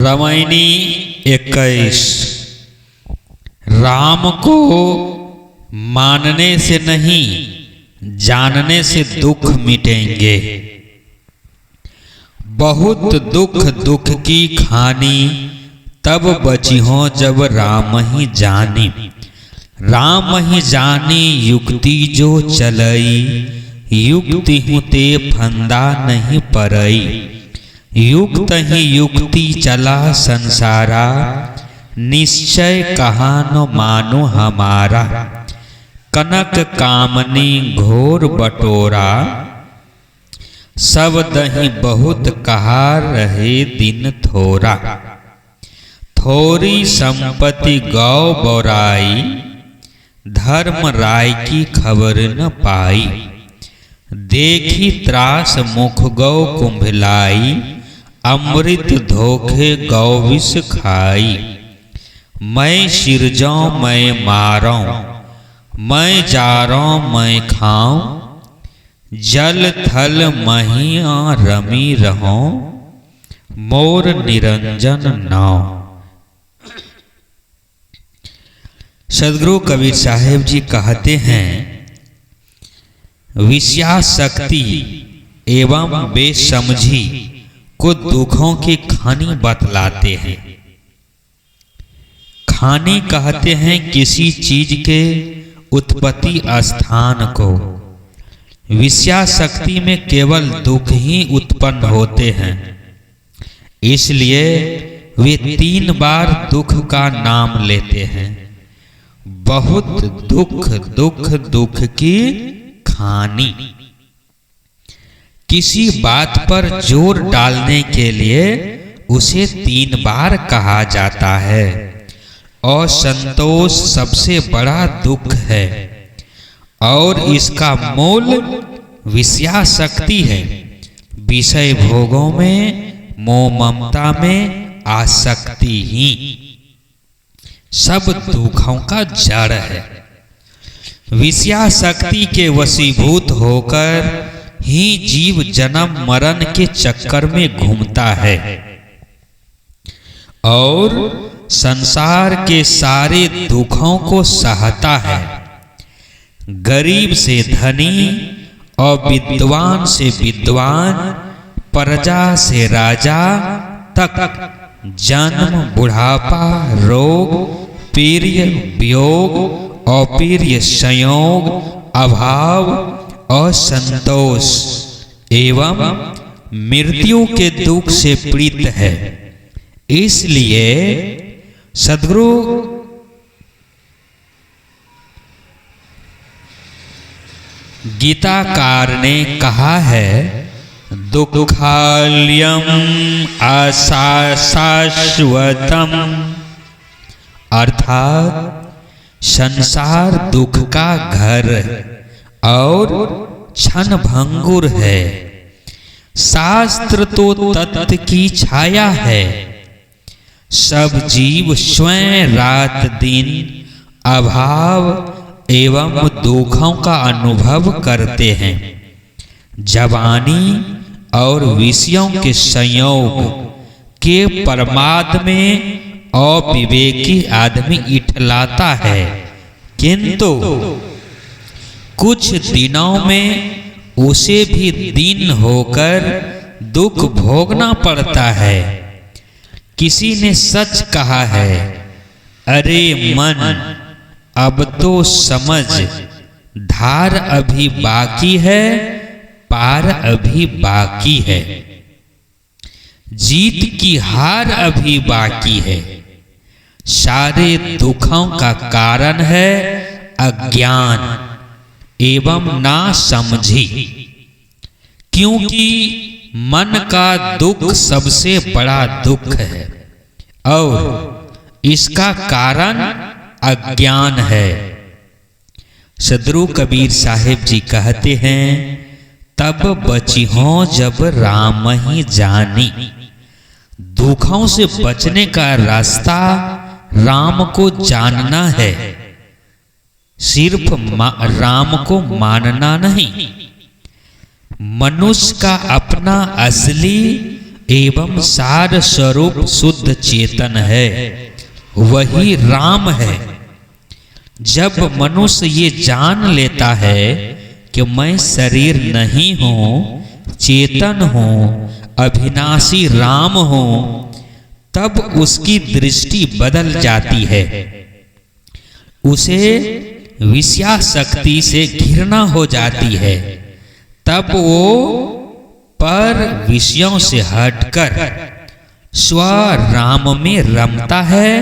रामायणी 21। राम को मानने से नहीं जानने से दुख मिटेंगे। बहुत दुख की खानी तब बची हो जब राम ही जानी। राम ही जानी युक्ति जो चलई, युक्ति हूँ ते फंदा नहीं परई। युक्त ही युक्ति चला संसारा, निश्चय कहा न मानो हमारा। कनक कामनी घोर बटोरा, सब दही बहुत कहा रहे दिन थोरा। थोरी संपत्ति गौ बौराई, धर्म राय की खबर न पाई। देखी त्रास मुख गौ कुंभिलाई, अमृत धोखे गौ विष खाई। मैं सिरजौ मैं मारों, मैं जारों मैं खाऊं। जल थल महिया रमी रहों, मोर निरंजन नाव। सदगुरु कबीर साहेब जी कहते हैं, विषयाशक्ति एवं बेसमझी को दुखों की खानी बतलाते हैं। खानी कहते हैं किसी चीज के उत्पत्ति स्थान को। विषयाशक्ति में केवल दुख ही उत्पन्न होते हैं, इसलिए वे 3 बार दुख का नाम लेते हैं। बहुत दुख की खानी। किसी बात पर जोर डालने के लिए उसे 3 बार कहा जाता है। असंतोष सबसे बड़ा दुख है और इसका मूल विषयाशक्ति है। विषय भोगों में, मोह ममता में आसक्ति ही सब दुखों का जड़ है। विषयाशक्ति के वशीभूत होकर ही जीव जन्म मरण के चक्कर में घूमता है और संसार के सारे दुखों को सहता है। गरीब से धनी और विद्वान से विद्वान, प्रजा से राजा तक जन्म, बुढ़ापा, रोग, पीर्य, वियोग, अपीर्य, संयोग, अभाव, असंतोष एवं मृत्यु के दुख से पीड़ित है। इसलिए सद्गुरु गीताकार ने कहा है, दुखालयम अशाश्वतम, अर्थात संसार दुख का घर और क्षणभंगुर है। शास्त्र तो तत्व की छाया है। सब जीव स्वयं रात दिन अभाव एवं दुखों का अनुभव करते हैं। जवानी और विषयों के संयोग के प्रमाद में अविवेकी आदमी इठलाता है, किंतु कुछ दिनों में उसे भी दीन होकर दुख भोगना पड़ता है। किसी ने सच कहा है, अरे मन अब तो समझ, धार अभी बाकी है, पार अभी बाकी है। जीत की हार अभी बाकी है। सारे दुखों का कारण है अज्ञान एवं ना समझी। क्योंकि मन का दुख सबसे बड़ा दुख है और इसका कारण अज्ञान है। सदगुरु कबीर साहेब जी कहते हैं, तब बची हो जब राम ही जानी। दुखों से बचने का रास्ता राम को जानना है, सिर्फ राम को मानना नहीं। मनुष्य का अपना असली एवं सार स्वरूप शुद्ध चेतन है, वही राम है। जब मनुष्य ये जान लेता है कि मैं शरीर नहीं हूँ, चेतन हूँ, अविनाशी राम हूँ, तब उसकी दृष्टि बदल जाती है। उसे विषयाशक्ति से घृणा हो जाती है। तब वो पर विषयों से हटकर स्व राम में रमता है।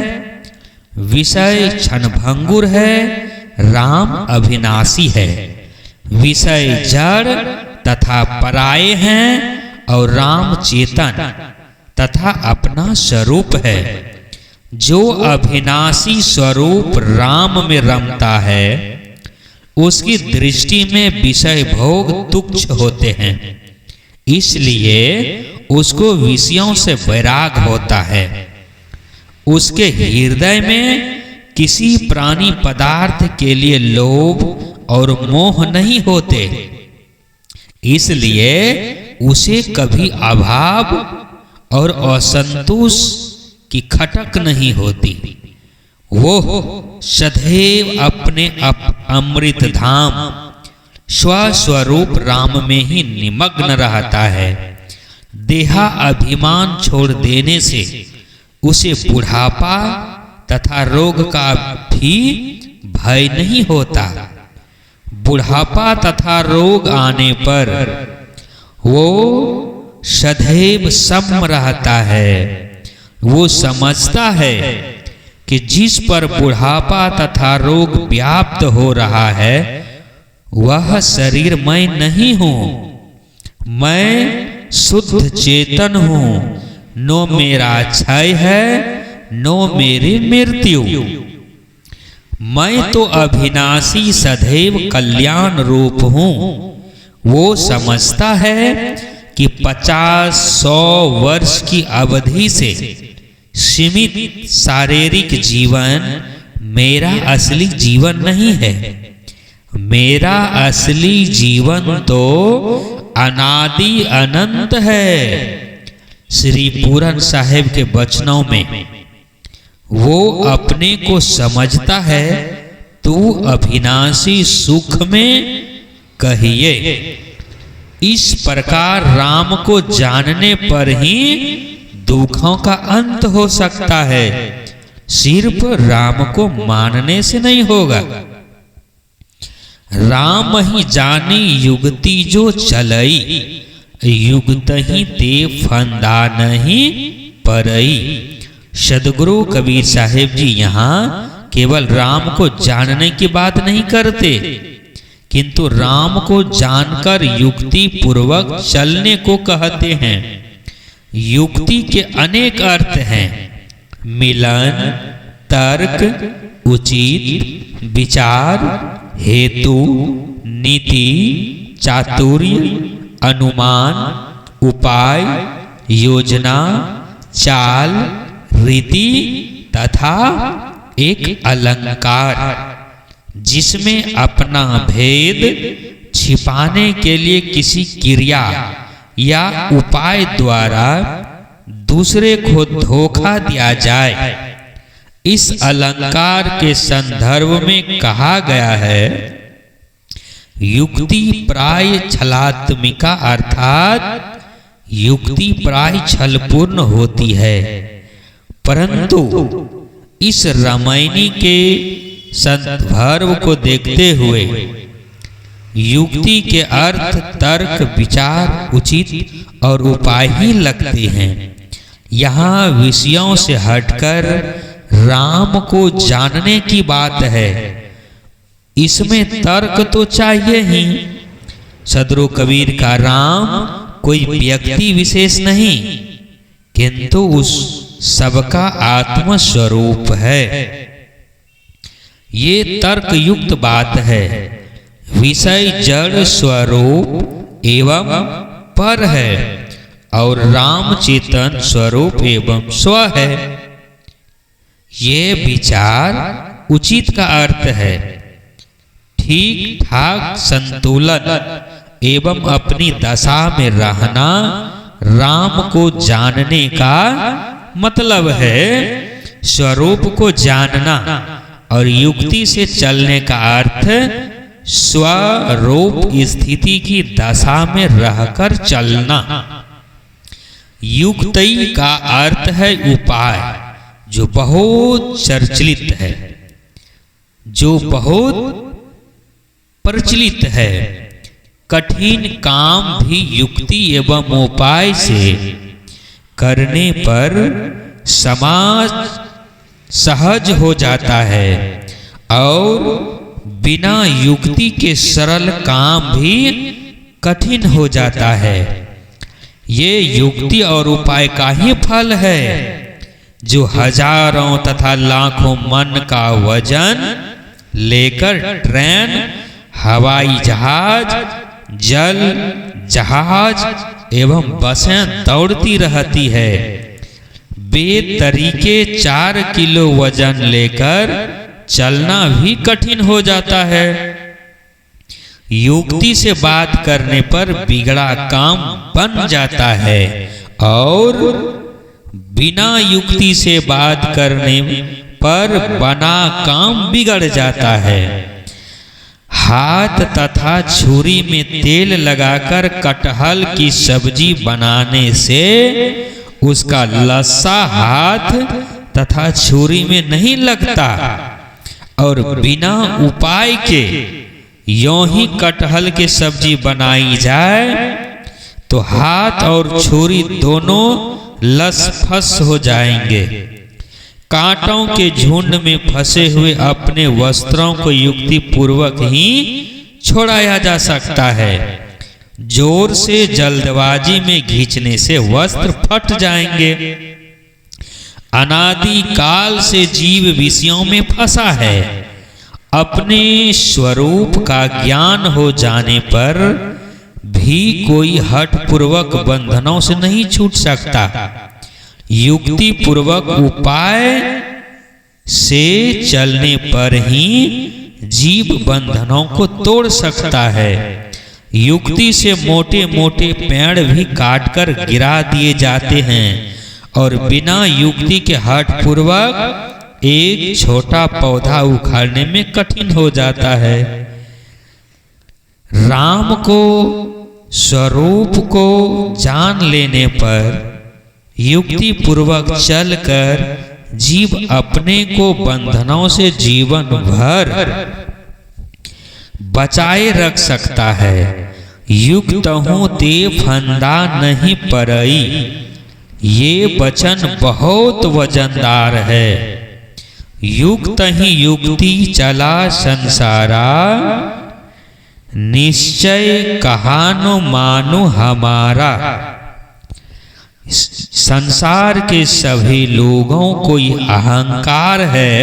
विषय क्षणभंगुर है, राम अविनाशी है। विषय जड़ तथा पराये हैं और राम चेतन तथा अपना स्वरूप है। जो अविनाशी स्वरूप राम में रमता है, उसकी दृष्टि में विषय भोग तुच्छ होते हैं, इसलिए उसको विषयों से वैराग होता है। उसके हृदय में किसी प्राणी पदार्थ के लिए लोभ और मोह नहीं होते, इसलिए उसे कभी अभाव और असंतोष की खटक नहीं होती। वो सदैव अपने अमृत धाम स्वस्वरूप राम में ही निमग्न रहता है। देहा अभिमान छोड़ देने से उसे बुढ़ापा तथा रोग का भी भय नहीं होता। बुढ़ापा तथा रोग आने पर वो सदैव सम रहता है। वो समझता है कि जिस पर बुढ़ापा तथा रोग व्याप्त हो रहा है, वह शरीर मैं नहीं हूँ। मैं शुद्ध चेतन हूँ। नो मेरा क्षय है, नो मेरी मृत्यु। मैं तो अविनाशी सदैव कल्याण रूप हूँ। वो समझता है कि 50-100 वर्ष की अवधि से सीमित शारीरिक जीवन मेरा असली जीवन नहीं है। मेरा असली जीवन तो अनादि अनंत है। श्री पूरन साहेब के वचनों में वो अपने को समझता है, तू अविनाशी सुख में कहिए। इस प्रकार राम को जानने पर ही दुखों का अंत हो सकता है, सिर्फ राम को मानने से नहीं होगा। राम ही जानी युगति जो चलई, युगत ही ते फंदा नहीं परई। सदगुरु कबीर साहेब जी यहाँ केवल राम को जानने की बात नहीं करते, किंतु राम को जानकर युक्ति पूर्वक चलने को कहते हैं। युक्ति के अनेक अर्थ हैं। मिलन, तर्क, उचित, विचार, हेतु, नीति, चातुर्य, अनुमान, उपाय, योजना, चाल, रीति तथा एक अलंकार, जिसमें अपना भेद छिपाने के लिए किसी क्रिया या उपाय द्वारा दूसरे को धोखा दिया जाए। इस अलंकार के संदर्भ में कहा गया है, युक्ति प्राय छलात्मिका, अर्थात युक्ति प्राय छलपूर्ण होती है। परंतु इस रामायणी के संदर्भ को देखते हुए युक्ति के अर्थ तर्क, विचार, उचित और उपाय ही लगते हैं। यहाँ विषयों से हटकर राम को जानने की बात है। इसमें तर्क तो चाहिए ही। सदगुरु कबीर का राम कोई व्यक्ति विशेष नहीं, किंतु उस सबका आत्म स्वरूप है। ये तर्क युक्त बात है। विषय जड़ स्वरूप एवं पर है और राम चेतन स्वरूप एवं स्व है। ये विचार उचित का अर्थ है ठीक ठाक संतुलन एवं अपनी दशा में रहना, राम को जानने का मतलब है स्वरूप को जानना, और युक्ति से चलने का अर्थ स्वरूप स्थिति की दशा में रहकर चलना। युक्ति का अर्थ है उपाय, जो बहुत चर्चित है, जो बहुत प्रचलित है। कठिन काम भी युक्ति एवं उपाय से करने पर समाज सहज हो जाता है, और बिना युक्ति के सरल काम भी कठिन हो जाता है। ये युक्ति और उपाय का ही फल है, जो हजारों तथा लाखों मन का वजन लेकर ट्रेन, हवाई जहाज, जल जहाज एवं बसें दौड़ती रहती है। बेतरीके 4 किलो वजन लेकर चलना भी कठिन हो जाता है। युक्ति से बात करने पर बिगड़ा काम बन जाता है, और बिना युक्ति से बात करने पर बना काम बिगड़ जाता है। हाथ तथा छुरी में तेल लगाकर कटहल की सब्जी बनाने से उसका लस्सा हाथ तथा छुरी में नहीं लगता, और बिना उपाय के यों ही कटहल की सब्जी बनाई जाए तो हाथ और छुरी दोनों लसफस हो जाएंगे। कांटों के झुंड में फंसे हुए अपने वस्त्रों को युक्ति पूर्वक ही छोड़ाया जा सकता है। जोर से जल्दबाजी में खींचने से वस्त्र फट जाएंगे। अनादि काल से जीव विषयों में फंसा है। अपने स्वरूप का ज्ञान हो जाने पर भी कोई हठ पूर्वक बंधनों से नहीं छूट सकता। युक्ति पूर्वक उपाय से चलने पर ही जीव बंधनों को तोड़ सकता है। युक्ति से मोटे मोटे पेड़ भी काटकर गिरा दिए जाते हैं, और बिना युक्ति के हठ पूर्वक एक छोटा पौधा उखाड़ने में कठिन हो जाता है। राम को स्वरूप को जान लेने पर युक्ति पूर्वक चलकर जीव अपने को बंधनों से जीवन भर बचाए रख सकता है। युक्त हूँ ते फंदा नहीं परई, ये वचन बहुत वजनदार है। युक्त ही युक्ति चला संसारा, निश्चय कहानो मानो हमारा। संसार के सभी लोगों को यह अहंकार है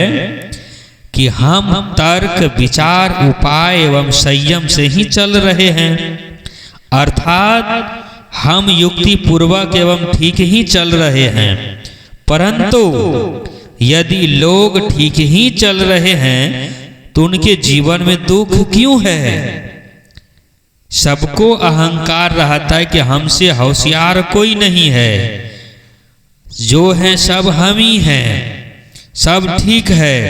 कि हम तर्क विचार उपाय एवं संयम से ही चल रहे हैं, अर्थात हम युक्ति पूर्वक एवं ठीक ही चल रहे हैं। परंतु यदि लोग ठीक ही चल रहे हैं तो उनके जीवन में दुख क्यों है? सबको अहंकार रहता है कि हमसे होशियार कोई नहीं है, जो है सब हम ही हैं, सब ठीक है।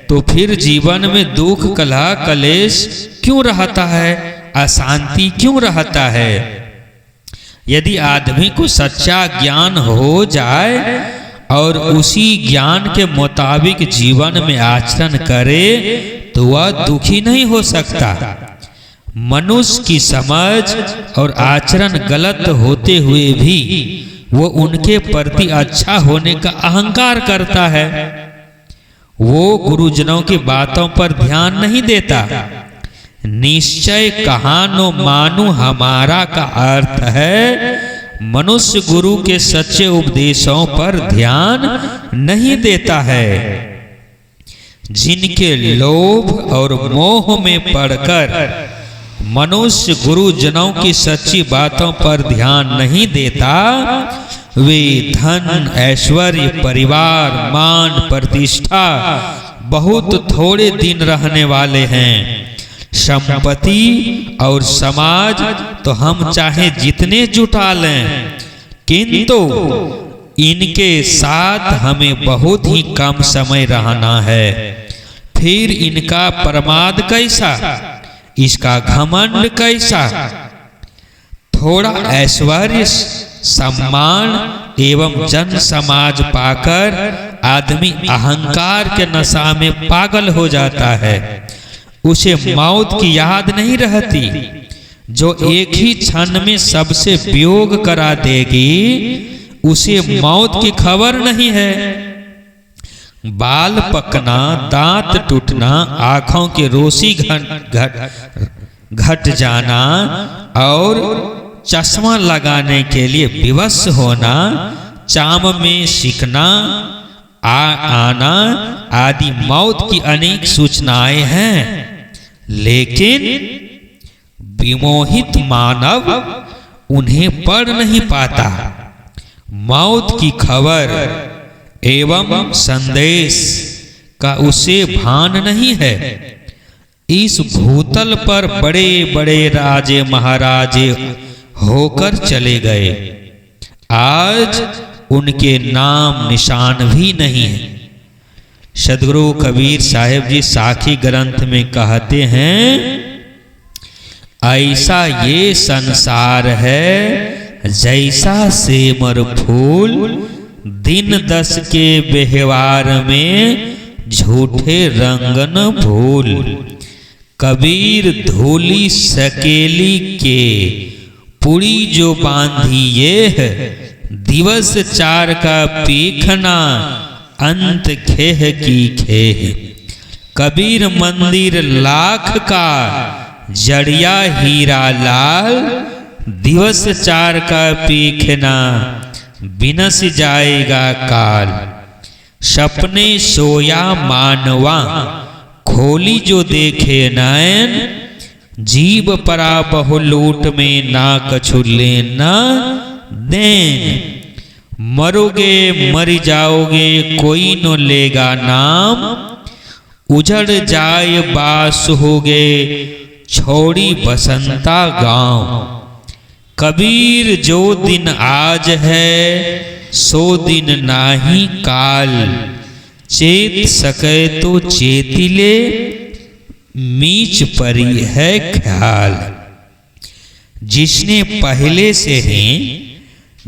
तो फिर जीवन में दुख कलह कलेश क्यों रहता है, अशांति क्यों रहता है? यदि आदमी को सच्चा ज्ञान हो जाए और उसी ज्ञान के मुताबिक जीवन में आचरण करे तो वह दुखी नहीं हो सकता। मनुष्य की समझ और आचरण गलत होते हुए भी वो उनके प्रति अच्छा होने का अहंकार करता है। वो गुरुजनों की बातों पर ध्यान नहीं देता। निश्चय कहानो मानो हमारा का अर्थ है मनुष्य गुरु के सच्चे उपदेशों पर ध्यान नहीं देता है। जिनके लोभ और मोह में पड़कर मनुष्य गुरुजनों की सच्ची बातों पर ध्यान नहीं देता, वे धन ऐश्वर्य परिवार मान प्रतिष्ठा बहुत थोड़े दिन रहने वाले हैं। संपत्ति और समाज तो हम चाहे जितने जुटा लें किंतु इनके साथ हमें बहुत ही कम समय रहना है। फिर इनका प्रमाद कैसा, इसका घमंड कैसा। थोड़ा ऐश्वर्य सम्मान एवं जन समाज पाकर आदमी अहंकार के नशा में पागल हो जाता है। उसे मौत की याद नहीं रहती, जो एक ही क्षण में सबसे वियोग करा देगी, उसे मौत की खबर नहीं है। बाल पकना, दांत टूटना, आंखों की रोशनी घट जाना और चश्मा लगाने के लिए विवश होना, चाम में सिकना आना आदि मौत की अनेक सूचनाएं हैं। लेकिन विमोहित मानव उन्हें पढ़ नहीं पाता। मौत की खबर एवं संदेश का उसे भान नहीं है। इस भूतल पर बड़े बड़े राजे महाराजे होकर चले गए, आज उनके नाम निशान भी नहीं है। सदगुरु कबीर साहिब जी साखी ग्रंथ में कहते हैं, ऐसा ये संसार है जैसा सेमर फूल, दिन 10 के व्यवहार में झूठे रंगन भूल। कबीर धूली सकेली के पुड़ी जो बांधी ये, दिवस 4 का पीखना अंत खेह की खेह। कबीर मंदिर लाख का जड़िया हीरा लाल, दिवस 4 का पीखना बिनस जाएगा काल। सपने सोया मानवा खोली जो देखे नैन, जीव परा बहु लूट में ना कछु लेना देन। मरोगे मर जाओगे कोई न लेगा नाम, उजड़ जाए बास होगे छोड़ी बसंता गांव। कबीर जो दिन आज है सो दिन नाही काल, चेत सके तो चेतिले मीच परी है ख्याल। जिसने पहले से ही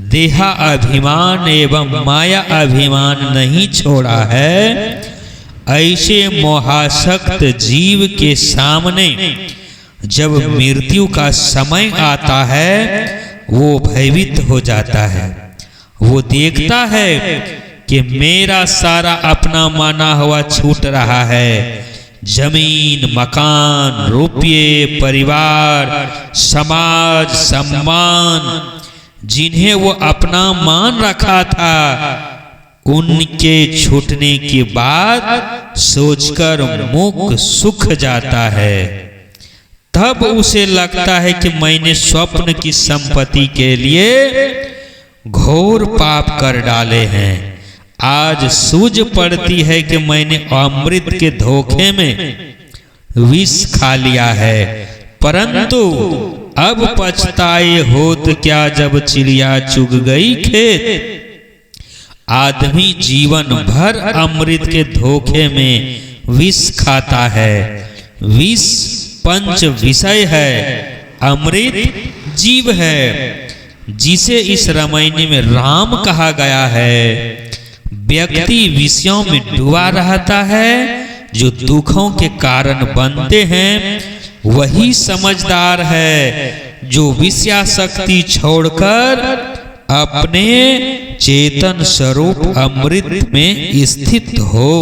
देहा अभिमान एवं माया अभिमान नहीं छोड़ा है, ऐसे मोहासक्त जीव के सामने जब मृत्यु का समय आता है, वो भयभीत हो जाता है। वो देखता है कि मेरा सारा अपना माना हुआ छूट रहा है। जमीन, मकान, रुपये, परिवार, समाज, सम्मान, जिन्हें वो अपना मान रखा था, उनके छूटने के बाद सोचकर मुख सूख जाता है। तब उसे लगता है कि मैंने स्वप्न की संपत्ति के लिए घोर पाप कर डाले हैं। आज सूझ पड़ती है कि मैंने अमृत के धोखे में विष खा लिया है, परंतु अब पछताए होत क्या जब चिड़िया चुग गई खेत। आदमी जीवन भर अमृत के धोखे में विष खाता है। विष पंच विषय है, अमृत जीव है, जिसे इस रामायण में राम कहा गया है। व्यक्ति विषयों में डूबा रहता है, जो दुखों के कारण बनते हैं। वही समझदार है जो विषयासक्ति छोड़कर अपने चेतन स्वरूप अमृत में स्थित हो।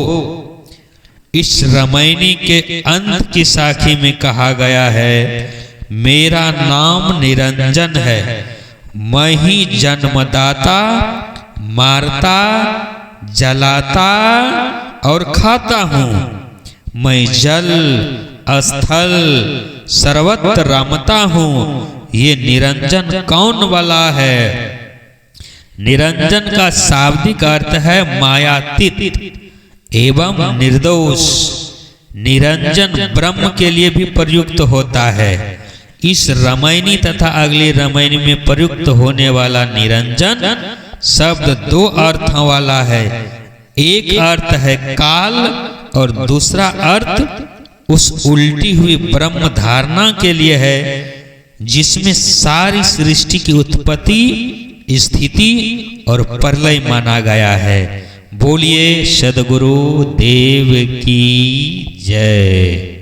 इस रामायण के अंत की साखी में कहा गया है, मेरा नाम निरंजन है, मैं ही जन्मदाता, मारता, जलाता और खाता हूँ। मैं जल स्थल सर्वत्र रमता हूँ। ये निरंजन कौन वाला है? निरंजन का शाब्दिक अर्थ है मायातीत एवं निर्दोष। निरंजन ब्रह्म के लिए भी प्रयुक्त होता है। इस रामायणी तथा अगली रामायणी में प्रयुक्त होने वाला निरंजन शब्द दो अर्थों वाला है। एक अर्थ है काल और दूसरा अर्थ उस उल्टी हुई ब्रह्म धारणा के लिए है जिसमें सारी सृष्टि की उत्पत्ति, स्थिति और प्रलय माना गया है। बोलिए सद्गुरु देव की जय।